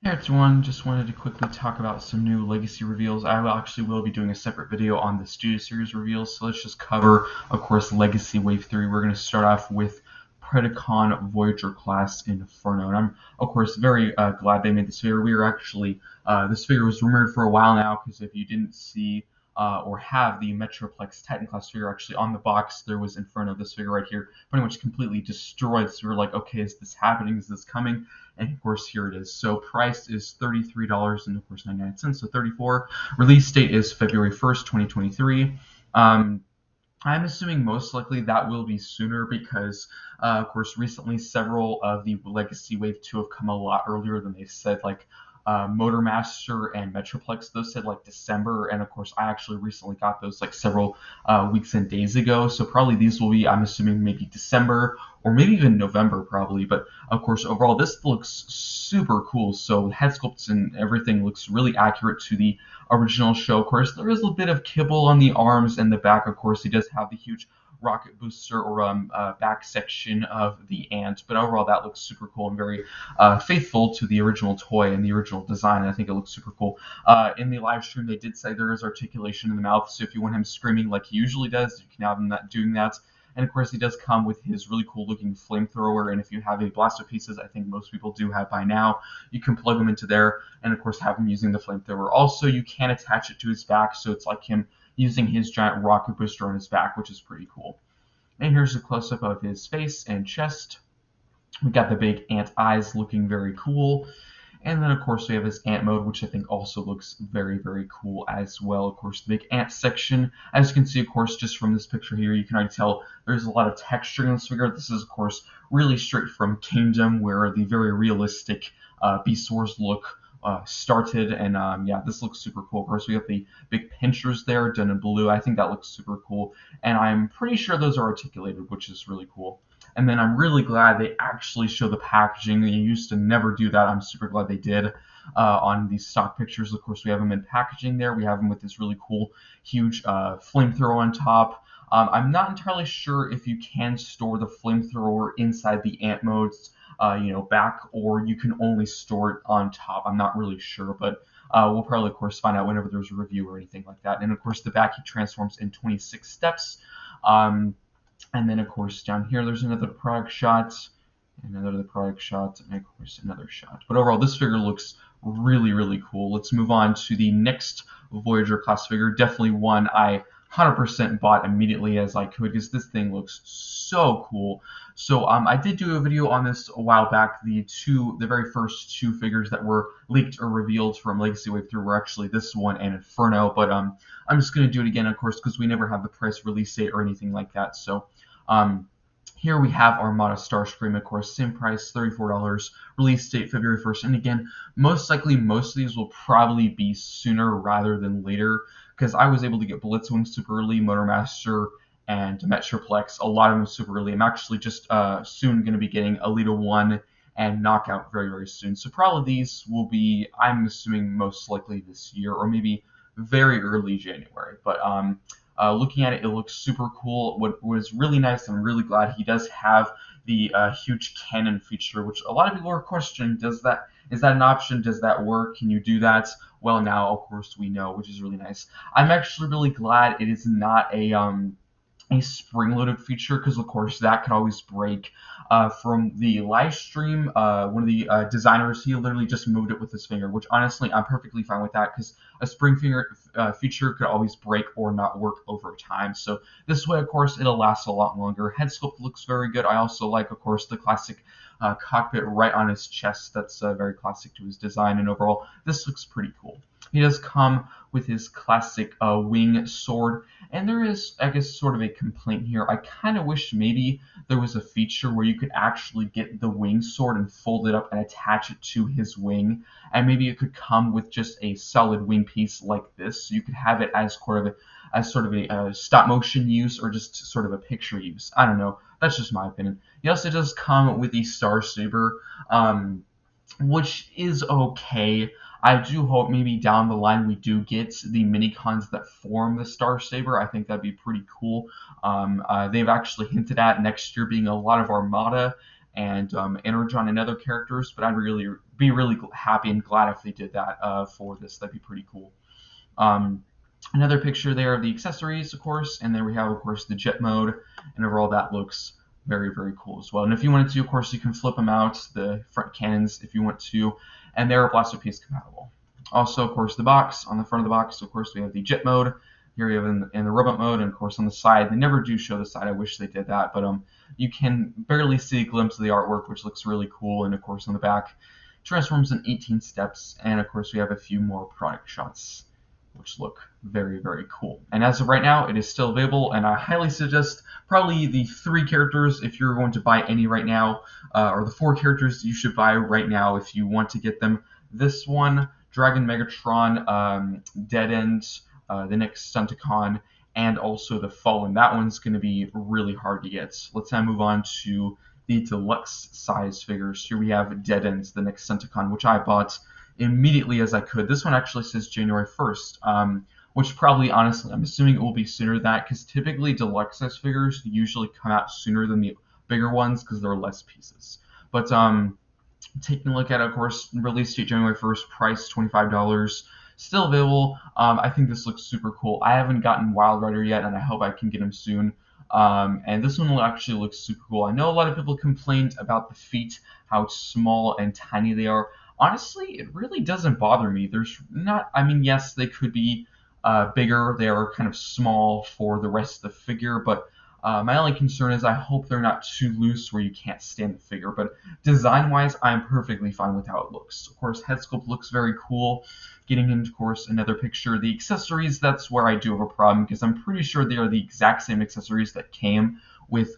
Hey everyone, just wanted to quickly talk about some new Legacy reveals. I will be doing a separate video on the Studio Series reveals, so let's just cover, of course, Legacy Wave 3. We're going to start off with Predacon Voyager class Inferno, and I'm, of course, very glad they made this figure. This figure was rumored for a while now, because if you didn't see or have the Metroplex Titan class figure actually on the box, there was Inferno, this figure right here, pretty much completely destroyed. So we were like, okay, is this happening? Is this coming? And of course, here it is. So price is $33 and of course 99 cents, so 34. Release date is February 1st, 2023. I'm assuming most likely that will be sooner because, of course, recently several of the Legacy Wave 2 have come a lot earlier than they said, like Motormaster and Metroplex. Those said like December, and of course I actually recently got those like several weeks and days ago, so probably these will be, I'm assuming, maybe December or maybe even November probably. But of course overall this looks super cool, so head sculpts and everything looks really accurate to the original show. Of course there is a bit of kibble on the arms and the back. Of course he does have the huge rocket booster or back section of the ant, but overall that looks super cool and very faithful to the original toy and the original design, and I think it looks super cool. In the live stream they did say there is articulation in the mouth, so if you want him screaming like he usually does, you can have him doing that. And of course he does come with his really cool looking flamethrower, and if you have a blaster pieces, I think most people do have by now, you can plug them into there and of course have him using the flamethrower. Also you can attach it to his back, so it's like him using his giant rocket booster on his back, which is pretty cool. And here's a close-up of his face and chest. We got the big ant eyes looking very cool. And then, of course, we have his ant mode, which I think also looks very, very cool as well. Of course, the big ant section. As you can see, of course, just from this picture here, you can already tell there's a lot of texture in this figure. This is, of course, really straight from Kingdom, where the very realistic Beast Wars look started, and yeah, this looks super cool. Of course we have the big pinchers there done in blue. I think that looks super cool, and I'm pretty sure those are articulated, which is really cool. And then I'm really glad they actually show the packaging. They used to never do that. I'm super glad they did on these stock pictures. Of course we have them in packaging there. We have them with this really cool huge flamethrower on top. I'm not entirely sure if you can store the flamethrower inside the ant modes back, or you can only store it on top. I'm not really sure, but we'll probably, of course, find out whenever there's a review or anything like that. And of course, the back he transforms in 26 steps. And then, of course, down here there's another product shot, and another product shot, and of course another shot. But overall, this figure looks really, really cool. Let's move on to the next Voyager class figure. Definitely one I 100% bought immediately as I could, because this thing looks so cool. So I did do a video on this a while back. The very first two figures that were leaked or revealed from Legacy Wave 3 were actually this one and Inferno, but I'm just going to do it again, of course, because we never have the price release date or anything like that. So here we have Armada Starscream, of course, same price, $34, release date February 1st. And again, most likely most of these will probably be sooner rather than later, because I was able to get Blitzwing super early, Motormaster, and Metroplex, a lot of them super early. I'm actually just soon going to be getting Alita 1 and Knockout very, very soon. So probably these will be, I'm assuming, most likely this year, or maybe very early January. But looking at it, it looks super cool. What was really nice, I'm really glad he does have the huge cannon feature, which a lot of people are questioning, is that an option? Does that work? Can you do that? Well, now, of course, we know, which is really nice. I'm actually really glad it is not a spring-loaded feature, because of course that could always break. From the live stream, one of the designers, he literally just moved it with his finger, which honestly I'm perfectly fine with that, because a spring finger feature could always break or not work over time. So this way, of course, it'll last a lot longer. Head sculpt looks very good. I also like, of course, the classic cockpit right on his chest. That's very classic to his design, and overall this looks pretty cool. He does come with his classic wing sword, and there is, I guess, sort of a complaint here. I kind of wish maybe there was a feature where you could actually get the wing sword and fold it up and attach it to his wing, and maybe it could come with just a solid wing piece like this, so you could have it as sort of a stop motion use, or just sort of a picture use. I don't know. That's just my opinion. He also does come with the Star Saber, which is okay. I do hope maybe down the line we do get the mini-cons that form the Star Saber. I think that'd be pretty cool. They've actually hinted at next year being a lot of Armada and Energon and other characters, but I'd be really happy and glad if they did that for this. That'd be pretty cool. Another picture there of the accessories, of course, and then we have, of course, the jet mode, and overall that looks very, very cool as well. And if you wanted to, of course, you can flip them out, the front cannons, if you want to, and they're blaster piece compatible. Also, of course, the box. On the front of the box, of course, we have the jet mode. Here we have in the robot mode, and of course on the side, they never do show the side. I wish they did that, but you can barely see a glimpse of the artwork, which looks really cool. And of course on the back, transforms in 18 steps, and of course we have a few more product shots, which look very, very cool. And as of right now, it is still available, and I highly suggest probably the 3 characters if you're going to buy any right now, or the 4 characters you should buy right now if you want to get them. This one, Dragon Megatron, Dead End, the next Stunticon, and also the Fallen. That one's going to be really hard to get. Let's now move on to the deluxe size figures. Here we have Dead End, the next Stunticon, which I bought immediately as I could. This one actually says January 1st, which probably, honestly, I'm assuming it will be sooner than that, because typically deluxe size figures usually come out sooner than the bigger ones because there are less pieces. But taking a look at it, of course, release date January 1st, price $25. Still available. I think this looks super cool. I haven't gotten Wild Rider yet, and I hope I can get him soon. And this one actually looks super cool. I know a lot of people complained about the feet, how small and tiny they are. Honestly, it really doesn't bother me. There's not, I mean, yes, they could be bigger. They are kind of small for the rest of the figure, but my only concern is I hope they're not too loose where you can't stand the figure. But design-wise, I'm perfectly fine with how it looks. Of course, head sculpt looks very cool. Getting into, of course, another picture. The accessories, that's where I do have a problem, because I'm pretty sure they are the exact same accessories that came with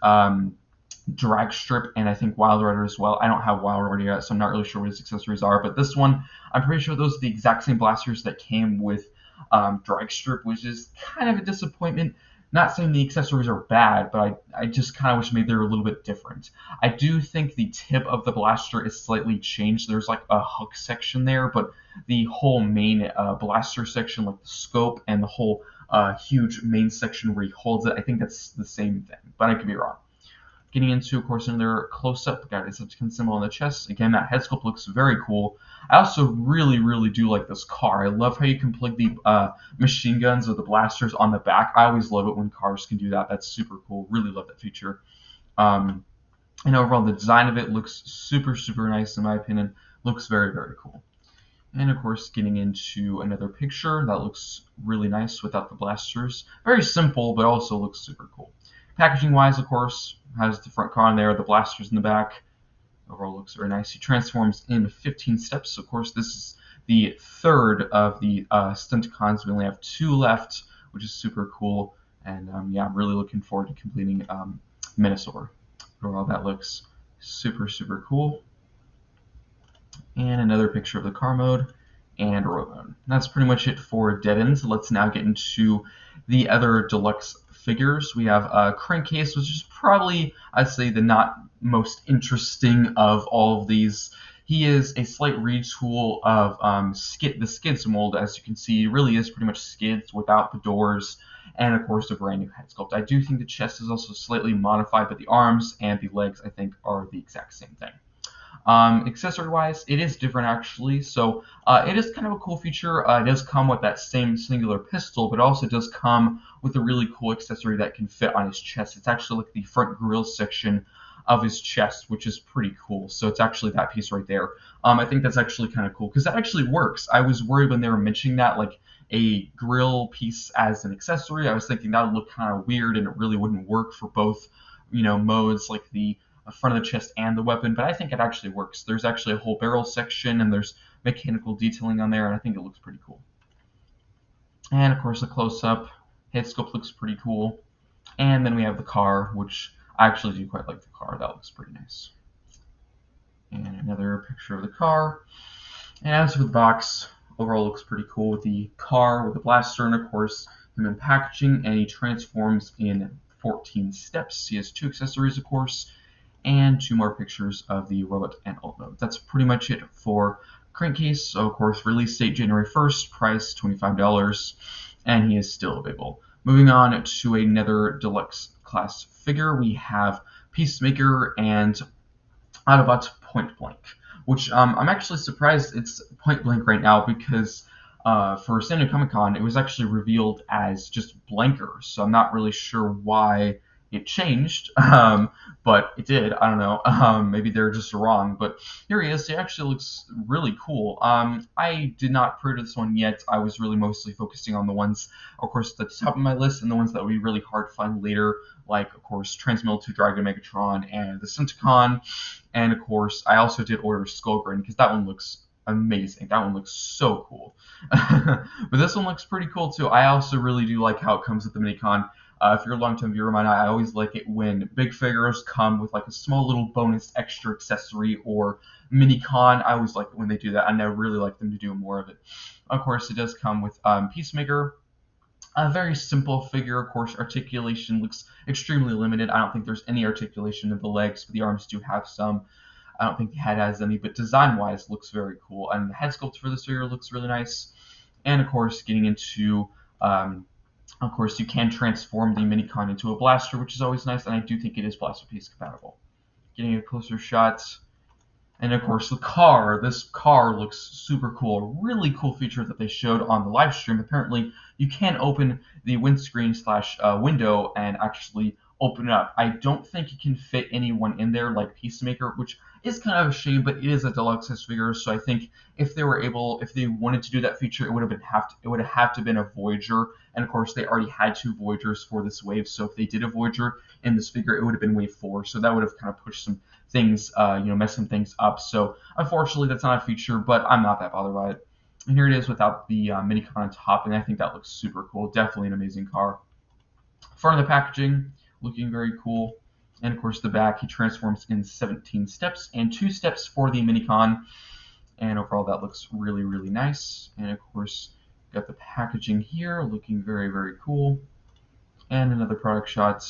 Dragstrip and I think Wild Rider as well. I don't have Wild Rider yet, so I'm not really sure what his accessories are. But this one, I'm pretty sure those are the exact same blasters that came with Dragstrip, which is kind of a disappointment. Not saying the accessories are bad, but I just kind of wish maybe they were a little bit different. I do think the tip of the blaster is slightly changed. There's like a hook section there, but the whole main blaster section, like the scope and the whole huge main section where he holds it, I think that's the same thing, but I could be wrong. Getting into, of course, another close-up, got a Decepticon symbol on the chest. Again, that head sculpt looks very cool. I also really, really do like this car. I love how you can plug the machine guns or the blasters on the back. I always love it when cars can do that. That's super cool. Really love that feature. And overall, the design of it looks super, super nice, in my opinion. Looks very, very cool. And, of course, getting into another picture. That looks really nice without the blasters. Very simple, but also looks super cool. Packaging-wise, of course, has the front car on there, the blasters in the back. Overall looks very nice. He transforms in 15 steps. So, of course, this is the third of the Stunticons. We only have 2 left, which is super cool. And, yeah, I'm really looking forward to completing Minosaur. Overall, that looks super, super cool. And another picture of the car mode and road mode. That's pretty much it for Dead Ends. Let's now get into the other deluxe figures. We have Crankcase, which is probably, I'd say, the not most interesting of all of these. He is a slight retool of the Skids mold. As you can see, it really is pretty much Skids without the doors, and of course a brand new head sculpt. I do think the chest is also slightly modified, but the arms and the legs, I think, are the exact same thing. Accessory-wise, it is different actually, so it is kind of a cool feature. It does come with that same singular pistol, but also does come with a really cool accessory that can fit on his chest. It's actually like the front grille section of his chest, which is pretty cool. So it's actually that piece right there. I think that's actually kind of cool because that actually works. I was worried when they were mentioning that, like a grill piece as an accessory. I was thinking that would look kind of weird and it really wouldn't work for both, modes, like the front of the chest and the weapon, but I think it actually works. There's actually a whole barrel section and there's mechanical detailing on there, and I think it looks pretty cool. And of course, a close-up head sculpt looks pretty cool. And then we have the car, which I actually do quite like the car. That looks pretty nice. And another picture of the car. And as for the box, overall looks pretty cool with the car, with the blaster, and of course him in packaging, and he transforms in 14 steps. He has 2 accessories, of course, and 2 more pictures of the robot and alt mode. That's pretty much it for Crankcase. So, of course, release date January 1st, price $25, and he is still available. Moving on to another deluxe class figure, we have Peacemaker and Autobot's Pointblank, which I'm actually surprised it's Pointblank right now because for San Diego Comic Con it was actually revealed as just Blanker, so I'm not really sure why it changed, but it did. I don't know. Maybe they're just wrong, but here he is. He actually looks really cool. I did not pre-order this one yet. I was really mostly focusing on the ones, of course, at the top of my list and the ones that would be really hard to find later, like, of course, Transmetal 2 Dragon Megatron and the Decepticon. And, of course, I also did order Skullgrin because that one looks amazing. That one looks so cool. But this one looks pretty cool, too. I also really do like how it comes with the Minicon. If you're a long-time viewer of mine, I always like it when big figures come with like a small little bonus extra accessory or mini-con. I always like it when they do that, and I really like them to do more of it. Of course, it does come with Peacemaker. A very simple figure, of course. Articulation looks extremely limited. I don't think there's any articulation in the legs, but the arms do have some. I don't think the head has any, but design-wise looks very cool. And the head sculpt for this figure looks really nice. And, of course, getting into... of course, you can transform the Minicon into a blaster, which is always nice, and I do think it is blaster piece compatible. Getting a closer shot, and of course the car. This car looks super cool. A really cool feature that they showed on the live stream. Apparently, you can open the windscreen slash window and actually open it up. I don't think you can fit anyone in there like Peacemaker, which is kind of a shame, but it is a deluxe figure, so I think if they wanted to do that feature, it would have had to been a Voyager, and of course they already had 2 Voyagers for this wave. So if they did a Voyager in this figure, it would have been wave 4. So that would have kind of pushed some things, messed some things up. So unfortunately, that's not a feature, but I'm not that bothered by it. And here it is without the Minicon on top, and I think that looks super cool. Definitely an amazing car. Front of the packaging, looking very cool. And of course the back, he transforms in 17 steps and 2 steps for the Minicon. And overall that looks really, really nice. And of course, got the packaging here, looking very, very cool. And another product shot,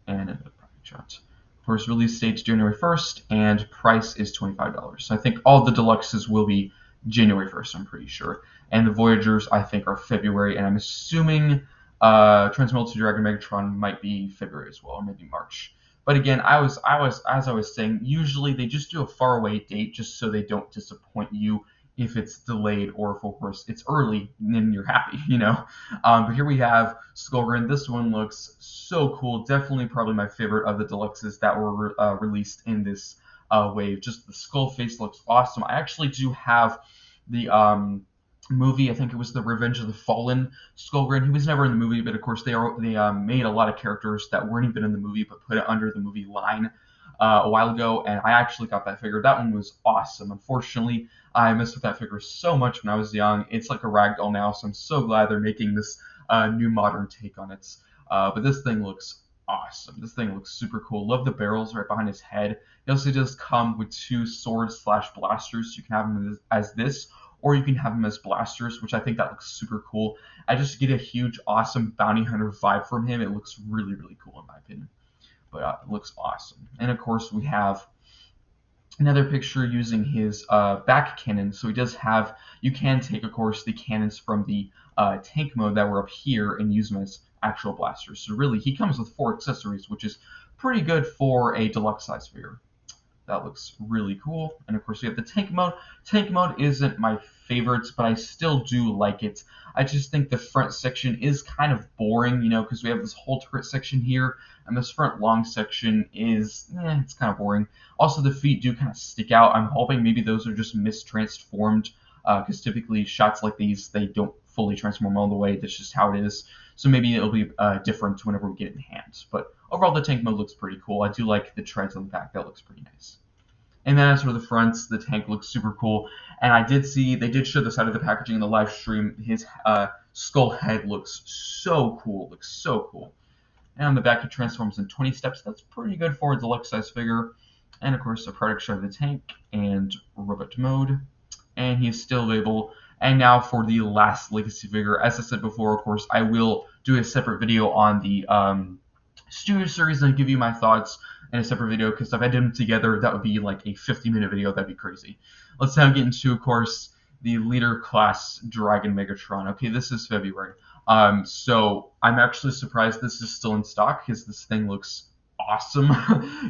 and another product shot. Of course, release date's January 1st, and price is $25. So I think all the deluxes will be January 1st, I'm pretty sure. And the Voyagers, I think, are February, and I'm assuming Transmetal 2 Dragon Megatron might be February as well, or maybe March. But again, as I was saying, usually they just do a faraway date just so they don't disappoint you if it's delayed, or if, of course, it's early, and then you're happy, But here we have Skullgrin. This one looks so cool. Definitely probably my favorite of the deluxes that were released in this wave. Just the skull face looks awesome. I actually do have the movie. I think it was the Revenge of the Fallen Skullgrin. He was never in the movie, but of course they made a lot of characters that weren't even in the movie, but put it under the movie line a while ago, and I actually got that figure. That one was awesome. Unfortunately, I messed with that figure so much when I was young. It's like a ragdoll now, so I'm so glad they're making this new modern take on it. But this thing looks awesome. This thing looks super cool. Love the barrels right behind his head. It also does come with 2 swords slash blasters. You can have them as this, or you can have them as blasters, which I think that looks super cool. I just get a huge, awesome bounty hunter vibe from him. It looks really, really cool in my opinion. But it looks awesome. And of course we have another picture using his back cannon. So he does have, you can take, of course, the cannons from the tank mode that were up here and use them as actual blasters. So really, he comes with 4 accessories, which is pretty good for a deluxe size figure. That looks really cool. And of course, we have the tank mode. Tank mode isn't my favorite, but I still do like it. I just think the front section is kind of boring, because we have this whole turret section here, and this front long section is, it's kind of boring. Also, the feet do kind of stick out. I'm hoping maybe those are just mistransformed, because typically shots like these, they don't fully transform all the way. That's just how it is. So maybe it'll be different whenever we get it in hand. But overall, the tank mode looks pretty cool. I do like the treads on the back. That looks pretty nice. And then as for the fronts, the tank looks super cool. And I did see, they did show the side of the packaging in the live stream. His skull head looks so cool. Looks so cool. And on the back, he transforms in 20 steps. That's pretty good for a deluxe size figure. And of course, a product shot of the tank and robot mode. And he is still available. And now for the last legacy figure. As I said before, of course, I will do a separate video on the Studio Series and give you my thoughts in a separate video, because if I did them together, that would be like a 50-minute video. That'd be crazy. Let's now get into, of course, the Leader Class Dragon Megatron. Okay, this is February. So I'm actually surprised this is still in stock, because this thing looks awesome.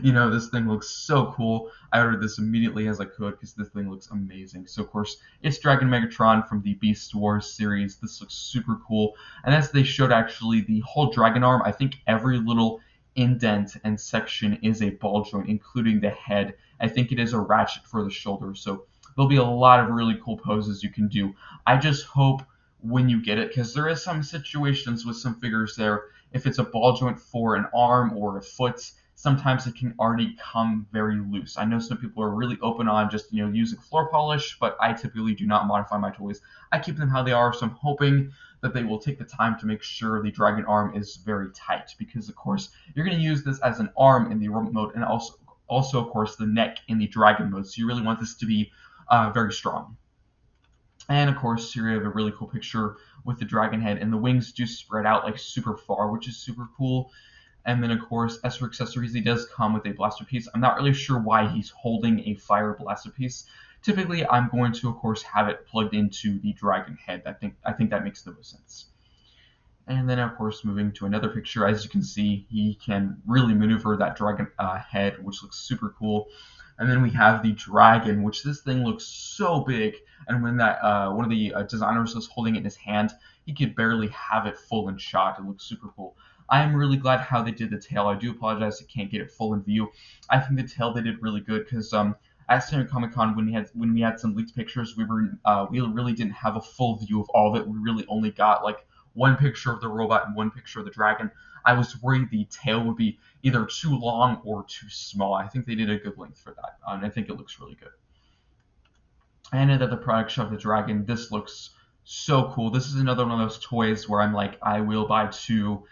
This thing looks so cool. I ordered this immediately as I could because this thing looks amazing. So of course it's Dragon Megatron from the Beast Wars series. This looks super cool. And as they showed, actually the whole dragon arm, I think every little indent and section is a ball joint, including the head. I think it is a ratchet for the shoulder. So there'll be a lot of really cool poses you can do. I just hope when you get it, because there is some situations with some figures there, if it's a ball joint for an arm or a foot, sometimes it can already come very loose. I know some people are really open on just using floor polish, but I typically do not modify my toys. I keep them how they are, so I'm hoping that they will take the time to make sure the dragon arm is very tight, because of course you're going to use this as an arm in the robot mode, and also of course the neck in the dragon mode, so you really want this to be very strong. And of course here you have a really cool picture with the dragon head, and the wings do spread out like super far, which is super cool. And then of course, as for accessories, he does come with a blaster piece. I'm not really sure why he's holding a fire blaster piece. Typically I'm going to of course have it plugged into the dragon head. I think that makes the most sense. And then of course, moving to another picture, as you can see, he can really maneuver that dragon head, which looks super cool. And then we have the dragon, which this thing looks so big. And when that one of the designers was holding it in his hand, he could barely have it full in shot. It looks super cool. I am really glad how they did the tail. I do apologize I can't get it full in view. I think the tail they did really good, because at San Diego Comic-Con, when we had some leaked pictures, we really didn't have a full view of all of it. We really only got like one picture of the robot and one picture of the dragon. I was worried the tail would be either too long or too small. I think they did a good length for that, and I think it looks really good. And at the product shop of the dragon, this looks so cool. This is another one of those toys where I'm like, I will buy two,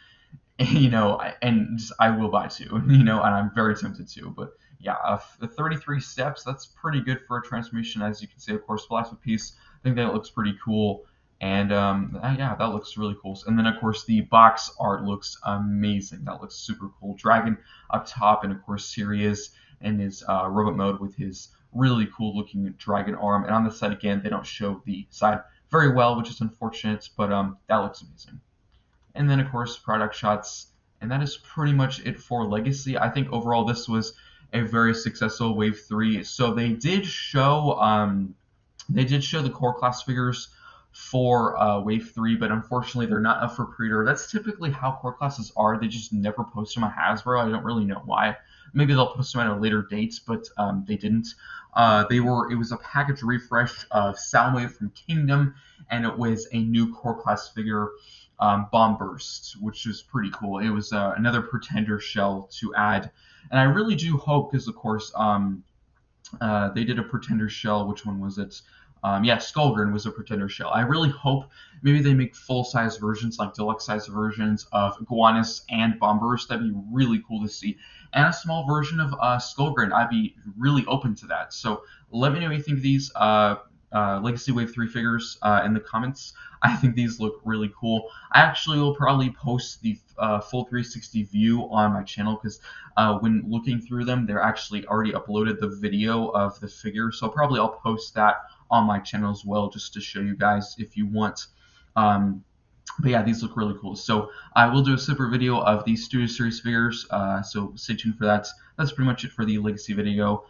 and just, I will buy two, and I'm very tempted to. But yeah, the 33 steps, that's pretty good for a transformation, as you can see. Of course, blaster piece, I think that looks pretty cool. And yeah, that looks really cool. And then of course the box art looks amazing. That looks super cool. Dragon up top, and of course here he is in his robot mode with his really cool looking dragon arm. And on the side again, they don't show the side very well, which is unfortunate, but that looks amazing. And then of course product shots, and that is pretty much it for Legacy. I think overall this was a very successful Wave 3. So they did show the core class figures for Wave 3, but unfortunately they're not up for pre-order. That's typically how core classes are. They just never post them on Hasbro. I don't really know why. Maybe they'll post them at a later date, but they didn't. It was a package refresh of Soundwave from Kingdom, and it was a new core class figure, Bomb Burst, which is pretty cool. It was another Pretender shell to add, and I really do hope, because of course they did a Pretender shell. Which one was it? Yeah, Skullgrin was a Pretender shell. I really hope maybe they make full-size versions, like deluxe-size versions of Iguanus and Bomb Burst. That'd be really cool to see. And a small version of Skullgrin. I'd be really open to that. So let me know what you think of these Legacy Wave 3 figures in the comments. I think these look really cool. I actually will probably post the full 360 view on my channel, because when looking through them, they're actually already uploaded the video of the figure. So I'll post that on my channel as well, just to show you guys if you want. But yeah, these look really cool. So I will do a separate video of these Studio Series figures, so stay tuned for that. That's pretty much it for the Legacy video.